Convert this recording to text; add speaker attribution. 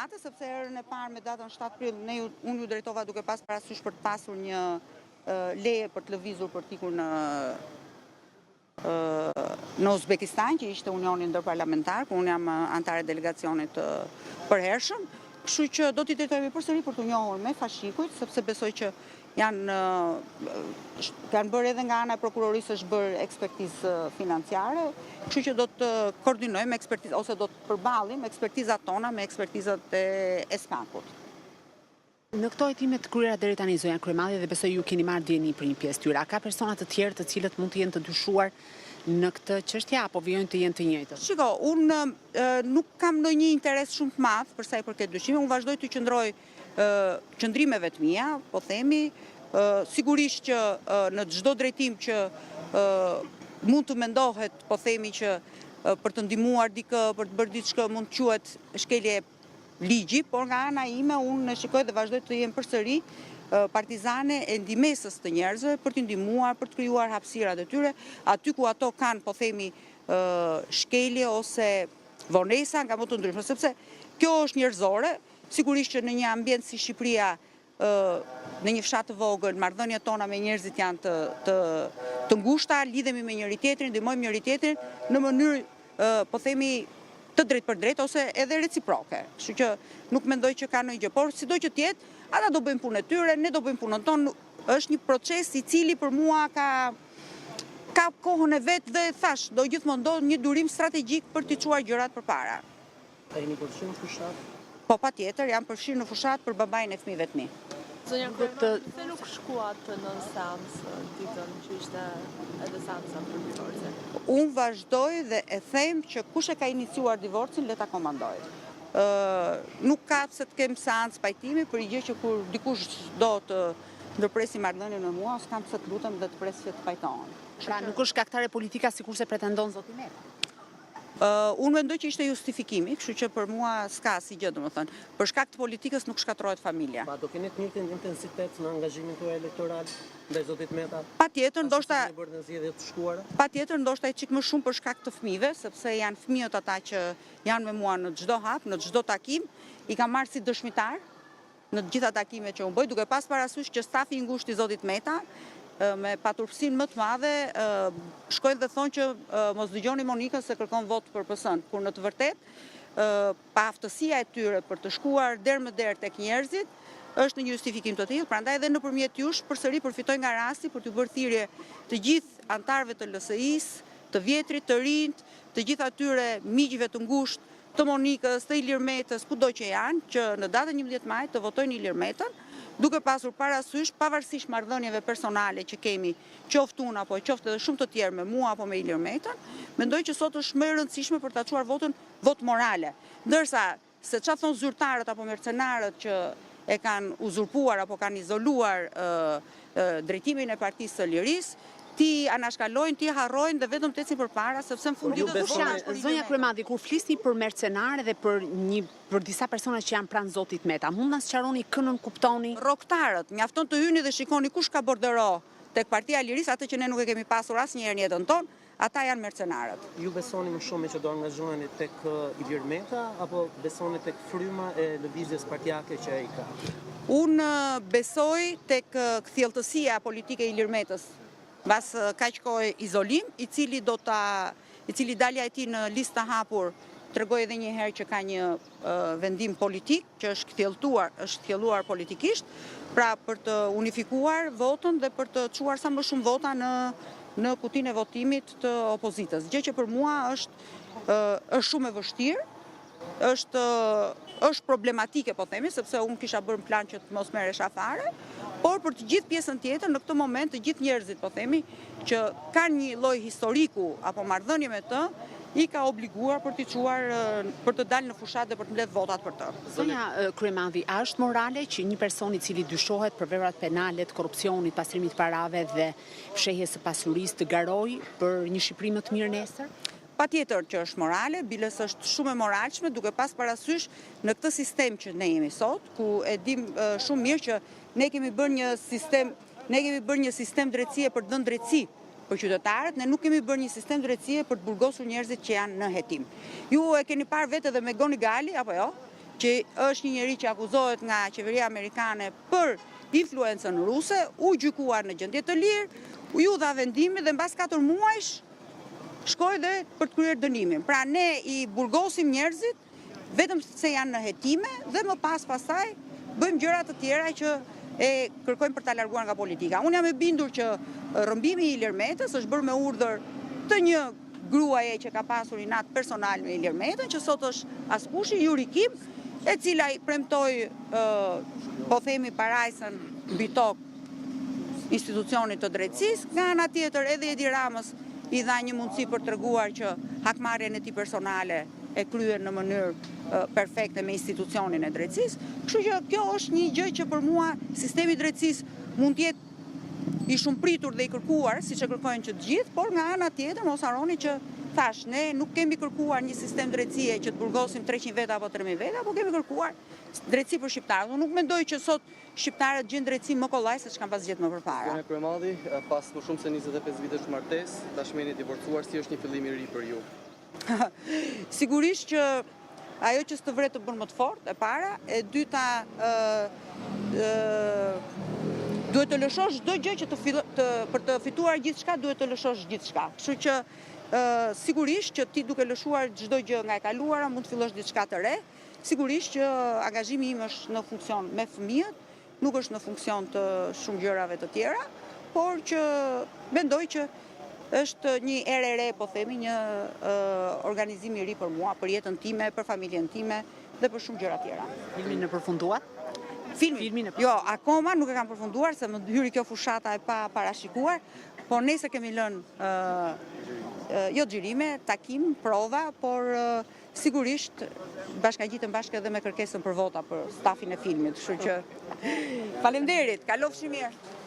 Speaker 1: date, sepse herën e parë me datën 7 prill unë ju drejtova duke pas parasysh për të pasur një leje për të lëvizur për t'ikur në Uzbekistan, që ishte Unioni Ndërparlamentar, ku unë jam antare delegacionit përhershëm, kështu që do t'i drejtojmë përsëri për t'u njohur me fashikujt, sepse besoj që kanë bërë edhe nga ana e prokurorisë është bërë ekspertizë financiare, kështu që do të koordinojmë ekspertizë ose do të përballim ekspertizat tona me ekspertizat e SPAK-ut.
Speaker 2: Në këto hetime të kryera deri tani zonja Kryemadhe dhe besoj ju keni marrë dieni për një pjesë tyre. A ka persona të tjerë të cilët mund të jenë të dyshuar në këtë çështje apo vijojnë të jenë të njëjtët?
Speaker 1: Shiko, unë nuk kam ndonjë interes shumë të madh për sa i përket dyshimeve, unë vazhdoj të qëndroj qëndrimeve të mia, po themi, sigurisht që në çdo drejtim që mund të mendohet, po themi që për të ndihmuar dikë, për të bërë diçka mund të quhet shkelje ligji, por nga ana ime unë shikoj dhe vazhdoj të jem përsëri partizane e ndihmesës të njerëzve për të ndihmuar, për të krijuar hapësirat e tyre, aty ku ato kanë, po themi, shkelje ose vonesa nga më të ndryshme, sepse kjo është njerëzore, sigurisht që në një ambient si Shqipëria, në një fshat të vogël, marrëdhëniet tona me njerëzit janë të ngushta, lidhemi me njëri tjetrin, ndihmojmë njëri tjetrin në mënyrë, po themi, të drejt për drejt ose edhe reciproke. Kështu që nuk mendoj që ka ndonjë gjë, por sido që të jetë, ata do bëjmë punën e tyre, ne do bëjmë punën tonë. Është një proces i cili për mua ka kohën e vet dhe thash, do gjithmonë do një durim strategjik për t'i çuar gjërat përpara.
Speaker 3: A jeni përfshirë në fushat?
Speaker 1: Po patjetër, jam përfshirë në fushat për babain e fëmijëve të mi.
Speaker 4: Zonja Kryemadhe, pse nuk shkuat në seancë ditën që ishte edhe seanca për divorce?
Speaker 1: Unë vazhdoj dhe e them që kush e ka iniciuar divorcin, le ta komandoj. Nuk ka pse të kem seancë pajtimi për një gjë që kur dikush do të ndërpresi marrëdhënien me mua, s'kam pse të lutem dhe të pres që të pajtohen.
Speaker 2: Pra nuk është shkaktare politika sikurse pretendon zoti Meta.
Speaker 1: Unë mendoj që ishte justifikimi, kështu që për mua s'ka si gjë, domethënë. Për shkak të politikës nuk shkatërrohet familja.
Speaker 3: Pa do keni të njëjtin intensitet në angazhimin tuaj elektoral ndaj zotit Meta?
Speaker 1: Patjetër, ndoshta
Speaker 3: bërë në zgjedhje të shkuara?
Speaker 1: Patjetër, ndoshta e çik më shumë për shkak të fëmijëve, sepse janë fëmijët ata që janë me mua në çdo hap, në çdo takim, i kam marrë si dëshmitar në të gjitha takimet që unë bëj, duke pas parasysh që stafi i ngushtë i zotit Meta me paturpsinë më të madhe, shkojnë dhe thonë që mos dëgjoni Monikën se kërkon vot për PS-n, kur në të vërtetë pa aftësia e tyre për të shkuar derë më derë tek njerëzit, është në një justifikim të tillë, prandaj edhe nëpërmjet jush përsëri përfitoj nga rasti për të bërë thirrje të gjithë antarëve të LSI-s, të vjetrit, të rinjt, të gjithë atyre miqve të ngushtë të Monikës, të Ilir Metës, kudo që janë, që në datën 11 maj të votojnë Ilir Metën, duke pasur parasysh pavarësisht marrëdhënieve personale që kemi, qoftë unë apo qoftë edhe shumë të tjerë me mua apo me Ilir Metën, mendoj që sot është më e rëndësishme për ta çuar votën vot morale. Ndërsa se çfarë thon zyrtarët apo mercenarët që e kanë uzurpuar apo kanë izoluar drejtimin e Partisë së Lirisë, ti anashkalojnë, ti harrojnë dhe vetëm të ecin përpara, sepse në fund ditës
Speaker 2: zonja Kryemadhe, kur flisni për mercenare dhe për disa persona që janë pranë zotit Meta, mund na sqaroni kënën kuptoni?
Speaker 1: Rrogtarët, mjafton të hyni dhe shikoni kush ka bordero tek Partia e Lirisë, atë që ne nuk e kemi pasur asnjëherë në jetën tonë, ata janë mercenarët.
Speaker 3: Ju besoni më shumë që do angazhoheni tek Ilir Meta apo besoni tek fryma e lëvizjes partijake që ai ka?
Speaker 1: Unë besoj tek kthjelltësia politike e Ilir Metës. Mbas kaq kohë izolim, i cili dalja e tij në listë të hapur tregoi edhe një herë që ka një vendim politik që është kthjelluar politikisht, pra për të unifikuar votën dhe për të çuar sa më shumë vota në kutinë e votimit të opozitës. Gjë që për mua është shumë e vështirë, është problematike, po themi, sepse unë kisha bërë plan që të mos merresha fare, por për të gjithë pjesën tjetër, në këtë moment, të gjithë njerëzit, po themi, që kanë një lloj historiku apo marrëdhënie me të, i ka obliguar për t'i çuar për të dalë në fushat dhe për të mbledh votat për të.
Speaker 2: Zonja Kryemadhe, a është morale që një person i cili dyshohet për veprat penale të korrupsionit, pastrimit parave dhe fshehjes së pasurisë të garojë për një Shqipëri më të mirë nesër?
Speaker 1: Patjetër që është morale, biles është shumë e moralshme, duke pas parasysh në këtë sistem që ne jemi sot, ku e dim shumë mirë që ne kemi bërë një sistem drejtësie për të dhënë drejtësi për qytetarët, ne nuk kemi bërë një sistem drejtësie për të burgosur njerëzit që janë në hetim. Ju e keni parë vetë edhe me Goni Gali, apo jo? që është një njeri që akuzohet nga qeveria amerikane për influencën ruse, u gjykuar në gjendje të lirë, ju dha vendimin dhe mbas 4 muajsh shkoi dhe për të kryer dënimin. Pra ne i burgosim njerëzit vetëm se janë në hetime dhe më pastaj bëjmë gjëra të tjera që e kërkojmë për ta larguar nga politika. Unë jam e bindur që rrëmbimi i Ilir Metës është bërë me urdhër të një gruaje që ka pasur inat personal me Ilir Metën, që sot është askushi Yuri Kim, e cila i premtoi po themi parajsën mbi tokë institucionit të drejtësisë, nga ana tjetër edhe Edi Ramës i dha një mundësi për treguar që hakmarrjen e tij personale e kryen në mënyrë perfekte me institucionin e drejtësisë. Kështu që kjo është një gjë që për mua sistemi i drejtësisë mund të jetë i shumëpritur dhe i kërkuar, siç e kërkojnë që të gjithë, por nga ana tjetër mos harroni që thash, ne nuk kemi kërkuar një sistem drejtësie që të burgosim 300 veta apo 3.000 veta, por kemi kërkuar drejtësi për shqiptarët. Unë nuk mendoj që sot shqiptarët gjejnë drejtësi më kollaj se ç'kan pas gjetur më përpara.
Speaker 5: Zona Kryemalli, pas më shumë se 25 vitesh martesë, tashmë jeni divorcuar, si është një fillim i ri për ju?
Speaker 1: Sigurisht që ajo që s'të vret të bën më të fortë, e para, e dyta duhet të lëshosh çdo gjë që për të fituar gjithçka duhet të lëshosh gjithçka. Kështu që sigurisht që ti duke lëshuar çdo gjë nga e kaluara mund të fillosh diçka të re. Sigurisht që angazhimi im është në funksion me fëmijët, nuk është në funksion të shumë gjërave të tjera, por që mendoj që është një erë e re, po themi, një organizim i ri për mua, për jetën time, për familjen time dhe për shumë gjëra tjera.
Speaker 2: Filmin e përfunduar?
Speaker 1: Filmin? Jo, akoma nuk e kam përfunduar, se më hyri kjo fushata e pa parashikuar, por nesër kemi lënë jo xhirime, takim, prova, por sigurisht bashkangjitëm bashkë edhe me kërkesën për vota për stafin e filmit, kështu që faleminderit, kalofshi mirë.